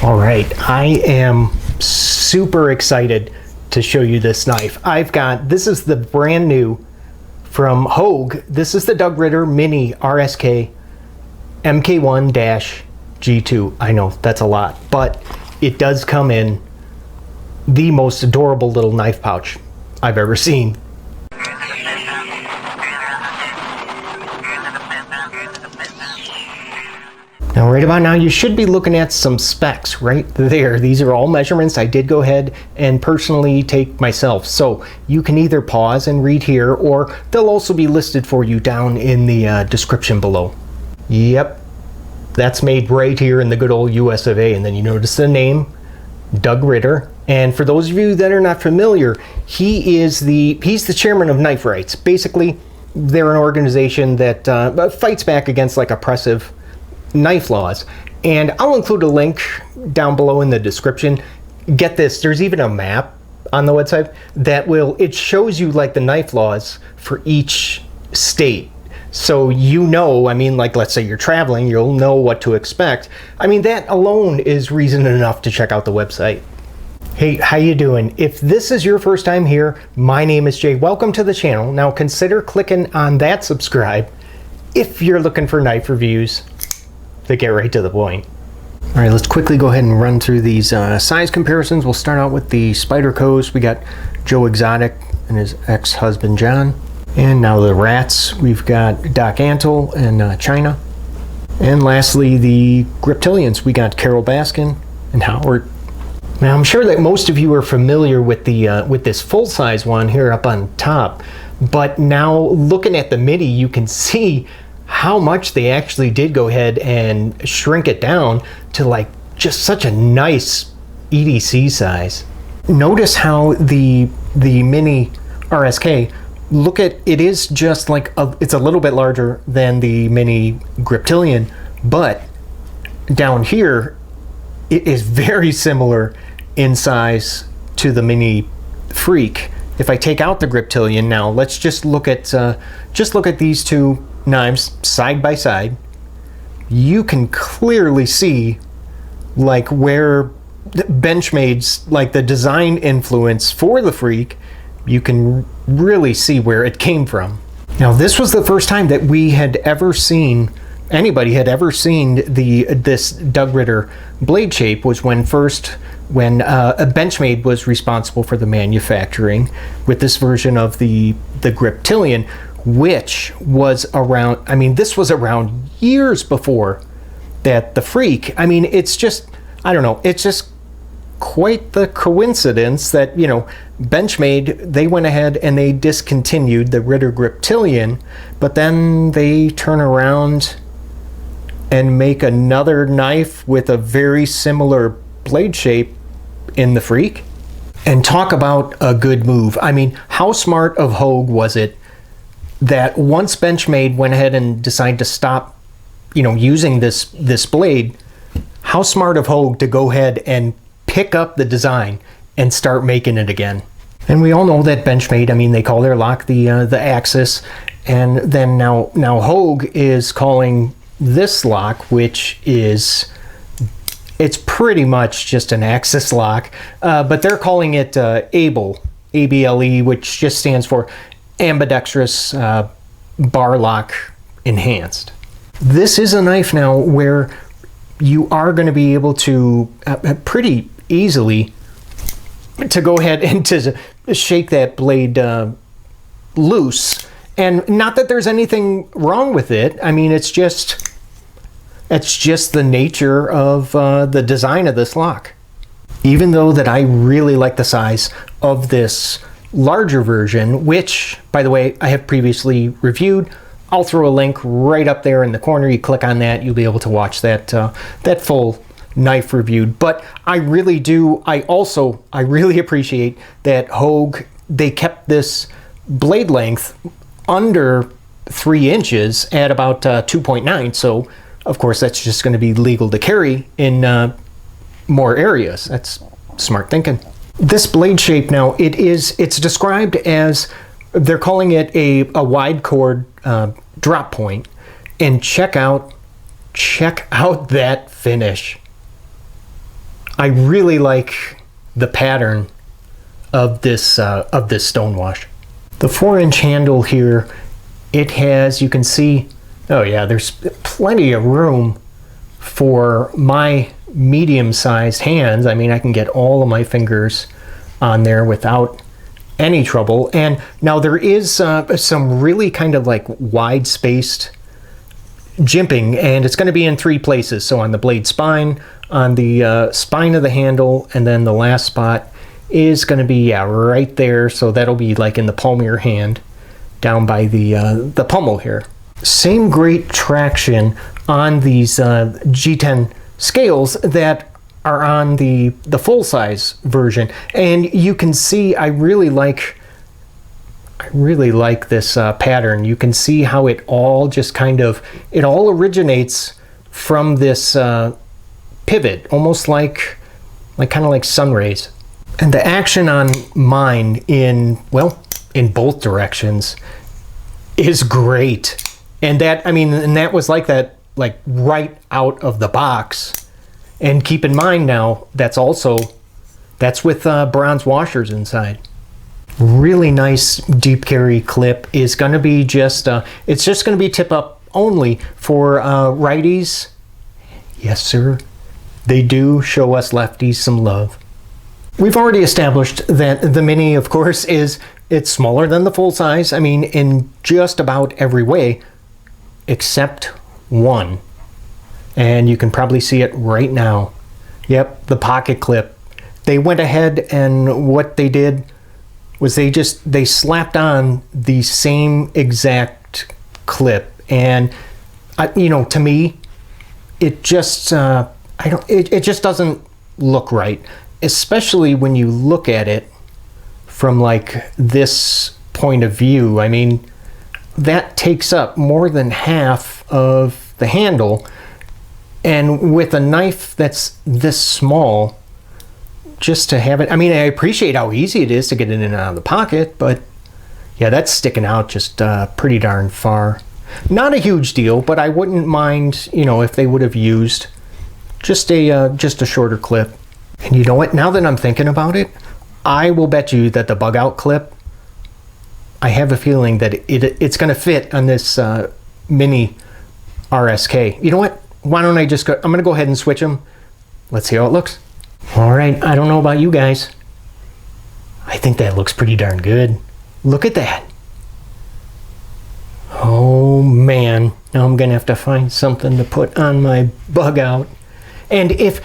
All right, I am super excited to show you this knife. This is the brand new from Hogue. This is the Doug Ritter Mini RSK MK1G2. I know that's a lot, but it does come in the most adorable little knife pouch I've ever seen. Now, right about now, you should be looking at some specs right there. These are all measurements I did go ahead and personally take myself. So you can either pause and read here, or they'll also be listed for you down in the description below. Yep, that's made right here in the good old US of A. And then you notice the name, Doug Ritter. And for those of you that are not familiar, he's the chairman of Knife Rights. Basically, they're an organization that fights back against like oppressive knife laws, and I'll include a link down below in the description. Get this, there's even a map on the website that it shows you like the knife laws for each state, so you know, I mean, like let's say you're traveling, you'll know what to expect. I mean, that alone is reason enough to check out the website. Hey, how you doing? If this is your first time here, my name is Jay. Welcome to the channel. Now consider clicking on that subscribe if you're looking for knife reviews that get right to the point. All right, let's quickly go ahead and run through these size comparisons. We'll start out with the Spyderco's. We got Joe Exotic and his ex-husband John. And now the Rats, we've got Doc Antle and China. And lastly, the Griptilians, we got Carol Baskin and Howard. Now I'm sure that most of you are familiar with this full-size one here up on top, but now looking at the Mini, you can see how much they actually did go ahead and shrink it down to like just such a nice EDC size. Notice how the Mini RSK, look at it, is just like it's a little bit larger than the Mini Griptilian, but down here it is very similar in size to the Mini Freak. If I take out the Griptilian now, let's just look at these two knives side by side. You can clearly see like where Benchmade's, like the design influence for the Freak, you can really see where it came from. Now this was the first time that we had ever seen, anybody had ever seen this Doug Ritter blade shape, was when Benchmade was responsible for the manufacturing with this version of the Griptilian, which was around, I mean, this was around years before that the Freak. I mean, it's just, I don't know, it's just quite the coincidence that, you know, Benchmade, they went ahead and they discontinued the Ritter Griptilian, but then they turn around and make another knife with a very similar blade shape in the Freak. And talk about a good move. I mean, how smart of Hogue was it that once Benchmade went ahead and decided to stop, you know, using this blade, how smart of Hogue to go ahead and pick up the design and start making it again. And we all know that Benchmade, I mean, they call their lock the Axis, and then now Hogue is calling this lock, which is, it's pretty much just an Axis lock, but they're calling it ABLE, ABLE, which just stands for Ambidextrous Bar Lock Enhanced. This is a knife now where you are going to be able to pretty easily to go ahead and to shake that blade loose. And not that there's anything wrong with it. I mean, it's just the nature of the design of this lock. Even though that I really like the size of this larger version, which, by the way, I have previously reviewed. I'll throw a link right up there in the corner. You click on that, you'll be able to watch that full knife reviewed. But I really really appreciate that Hogue, they kept this blade length under 3 inches at about 2.9. So of course that's just going to be legal to carry in more areas. That's smart thinking. This blade shape now, it's described as, they're calling it a wide chord drop point, and check out that finish. I really like the pattern of this stonewash. The 4-inch handle here, it has, you can see, oh yeah, there's plenty of room for my medium-sized hands. I mean, I can get all of my fingers on there without any trouble. And now there is some really kind of like wide-spaced jimping, and it's going to be in 3 places. So on the blade spine, on the spine of the handle, and then the last spot is going to be, yeah, right there. So that'll be like in the palm of your hand, down by the pummel here. Same great traction on these G10 scales that are on the full-size version, and you can see I really like this pattern. You can see how it all just kind of, it all originates from this pivot, almost like kind of like sun rays. And the action on mine in both directions is great. And that, I mean, and that was like that, like right out of the box. And keep in mind now, that's with bronze washers inside. Really nice deep carry clip is going to be just, it's just going to be tip up only for righties. Yes, sir. They do show us lefties some love. We've already established that the Mini, of course, it's smaller than the full size. I mean, in just about every way, except one. And you can probably see it right now. Yep, the pocket clip. They went ahead and what they did was they slapped on the same exact clip. And you know, to me, it just it just doesn't look right, especially when you look at it from like this point of view. I mean, that takes up more than half of the handle, and with a knife that's this small, just to have it, I mean, I appreciate how easy it is to get it in and out of the pocket, but yeah, that's sticking out just pretty darn far. Not a huge deal, but I wouldn't mind, you know, if they would have used just a shorter clip. And you know what? Now that I'm thinking about it, I will bet you that the bug out clip, I have a feeling that it's going to fit on this Mini RSK. You know what? Why don't I just go? I'm going to go ahead and switch them. Let's see how it looks. All right. I don't know about you guys. I think that looks pretty darn good. Look at that. Oh man, now I'm gonna have to find something to put on my bug out. And if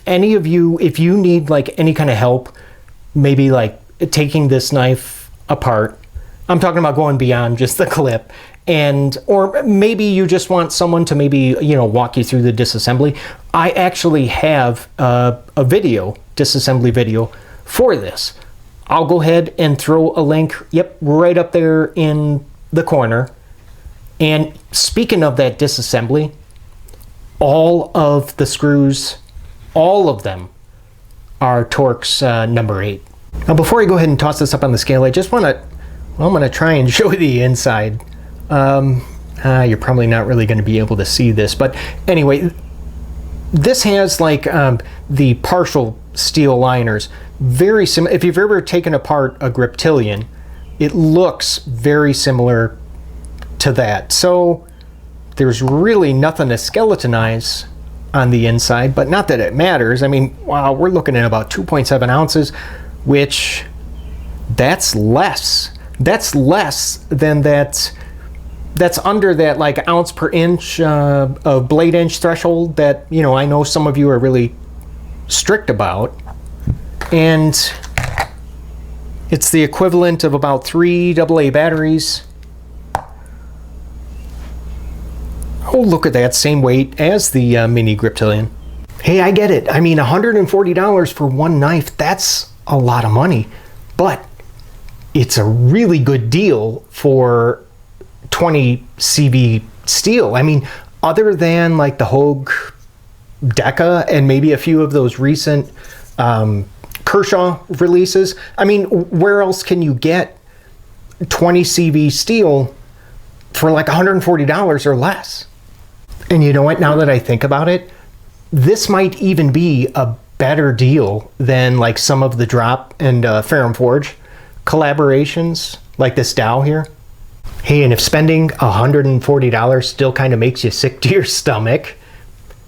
any of you, if you need like any kind of help, maybe like taking this knife apart, I'm talking about going beyond just the clip, or maybe you just want someone to maybe, you know, walk you through the disassembly. I actually have a video, disassembly video for this. I'll go ahead and throw a link, yep, right up there in the corner. And speaking of that disassembly, all of the screws, all of them are Torx number 8. Now before I go ahead and toss this up on the scale, I just want to, well, I'm going to try and show the inside. You're probably not really going to be able to see this, but anyway, this has like the partial steel liners, very similar. If you've ever taken apart a Griptilian, it looks very similar to that. So there's really nothing to skeletonize on the inside, but not that it matters. I mean, wow, we're looking at about 2.7 ounces, which that's less. That's less than that. That's under that like ounce per inch of blade inch threshold that, you know, I know some of you are really strict about. And it's the equivalent of about 3 AA batteries. Oh, look at that, same weight as the Mini Griptilian. Hey, I get it. I mean, $140 for one knife, that's a lot of money. But it's a really good deal for 20 CV steel. I mean, other than like the Hogue Deca and maybe a few of those recent Kershaw releases, I mean, where else can you get 20 CV steel for like $140 or less? And you know what, now that I think about it, this might even be a better deal than like some of the Drop and Ferrum Forge collaborations, like this Dow here. Hey, and if spending $140 still kind of makes you sick to your stomach,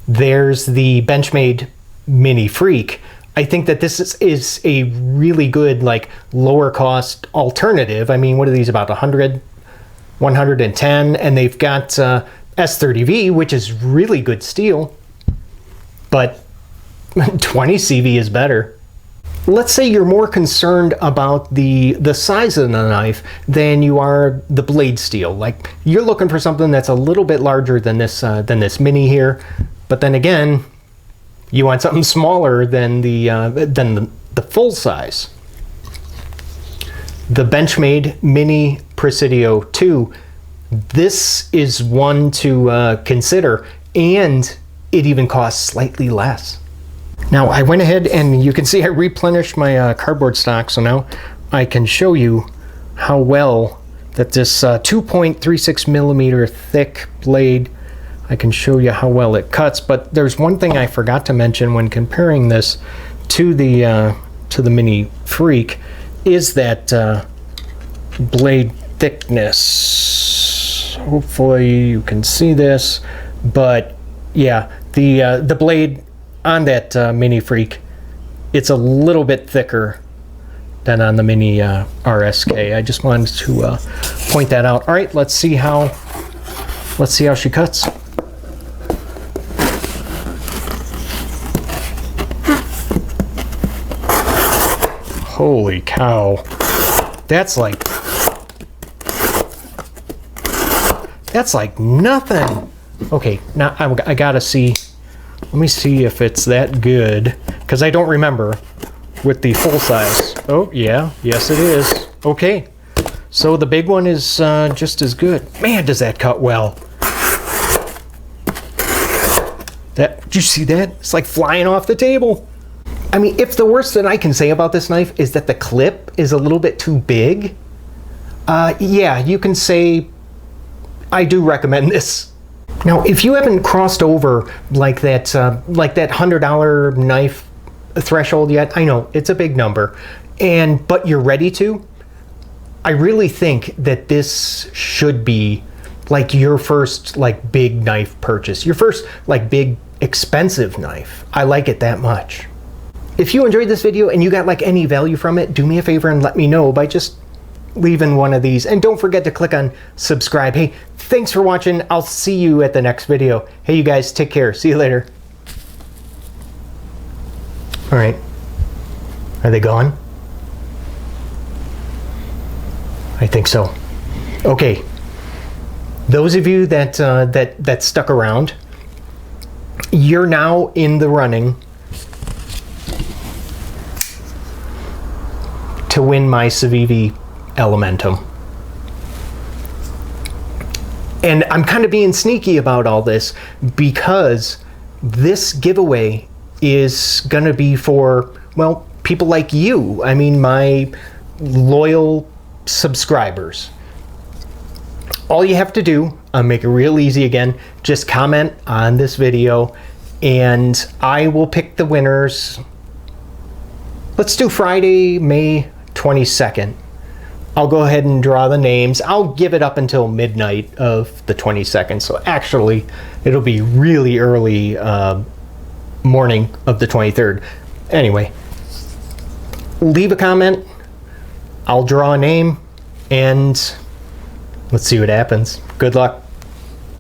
there's the Benchmade Mini Freak. I think that this is a really good, like, lower cost alternative. I mean, what are these, about 100, 110? And they've got S30V, which is really good steel, but 20 CV is better. Let's say you're more concerned about the size of the knife than you are the blade steel. Like, you're looking for something that's a little bit larger than this Mini here, but then again, you want something smaller than the full size. The Benchmade Mini Presidio 2, this is one to consider, and it even costs slightly less. Now, I went ahead and you can see I replenished my cardboard stock, so now I can show you how well that this 2.36 millimeter thick blade, I can show you how well it cuts. But there's one thing I forgot to mention when comparing this to the Mini Freak, is that blade thickness. Hopefully you can see this, but yeah, the blade on that Mini Freak, it's a little bit thicker than on the Mini RSK. I just wanted to point that out. All right, let's see how she cuts. Holy cow. That's like nothing. Okay, now I gotta see. Let me see if it's that good, because I don't remember with the full size. Oh yeah, yes it is. Okay, so the big one is just as good. Man, does that cut well. Did you see that? It's like flying off the table. I mean, if the worst that I can say about this knife is that the clip is a little bit too big, yeah, you can say I do recommend this. Now, if you haven't crossed over like that $100 knife threshold yet, I know it's a big number, but you're ready to, I really think that this should be like your first like big knife purchase, your first like big expensive knife. I like it that much. If you enjoyed this video and you got like any value from it, do me a favor and let me know by just leaving one of these, and don't forget to click on subscribe. Hey, thanks for watching. I'll see you at the next video. Hey, you guys, take care. See you later. All right, are they gone? I think so. Okay, those of you that stuck around, you're now in the running to win my Civivi Elementum. And I'm kind of being sneaky about all this because this giveaway is gonna be for, well, people like you. I mean, my loyal subscribers. All you have to do, I'll make it real easy again, just comment on this video and I will pick the winners. Let's do Friday, May 22nd. I'll go ahead and draw the names. I'll give it up until midnight of the 22nd. So actually, it'll be really early morning of the 23rd. Anyway, leave a comment. I'll draw a name and let's see what happens. Good luck.